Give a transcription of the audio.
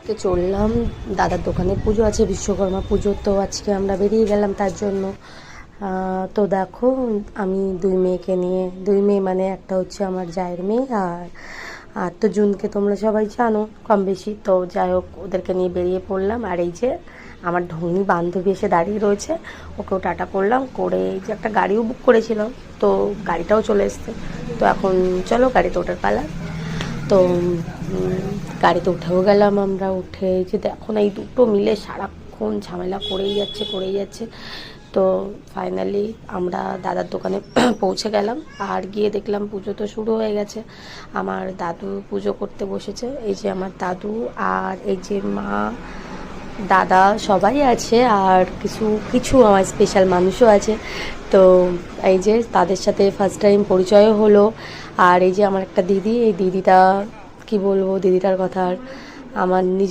তো চললাম দাদার দোকানে, পুজো আছে বিশ্বকর্মা পুজো, তো আজকে আমরা বেরিয়ে গেলাম তার জন্য। তো দেখো আমি দুই মেয়েকে নিয়ে, দুই মেয়ে মানে একটা হচ্ছে আমার জায়ের মেয়ে, আর তো জুনকে তোমরা সবাই জানো কম বেশি, তো যাই হোক ওদেরকে নিয়ে বেরিয়ে পড়লাম। আর এই যে আমার ঢঙ্গি বান্ধবী এসে দাঁড়িয়ে রয়েছে, ওকেও টাটা করলাম করে, এই যে একটা গাড়িও বুক করেছিলাম, তো গাড়িটাও চলে এসছে। তো এখন চলো গাড়িতে ওঠার পালা। তো গাড়িতে উঠেও গেলাম আমরা, উঠে যে দেখো না এই দুটো মিলে সারাক্ষণ ঝামেলা করেই যাচ্ছে। তো ফাইনালি আমরা দাদার দোকানে পৌঁছে গেলাম, আর গিয়ে দেখলাম পুজো তো শুরু হয়ে গেছে। আমার দাদু পুজো করতে বসেছে, এই যে আমার দাদু, আর এই যে মা, দাদা সবাই আছে, আর কিছু কিছু আমার স্পেশাল মানুষও আছে। তো এই যে তাদের সাথে ফার্স্ট টাইম পরিচয়ও হলো। আর এই যে আমার একটা দিদি, এই দিদিটা কি বলবো, দিদিটার কথা আর আমার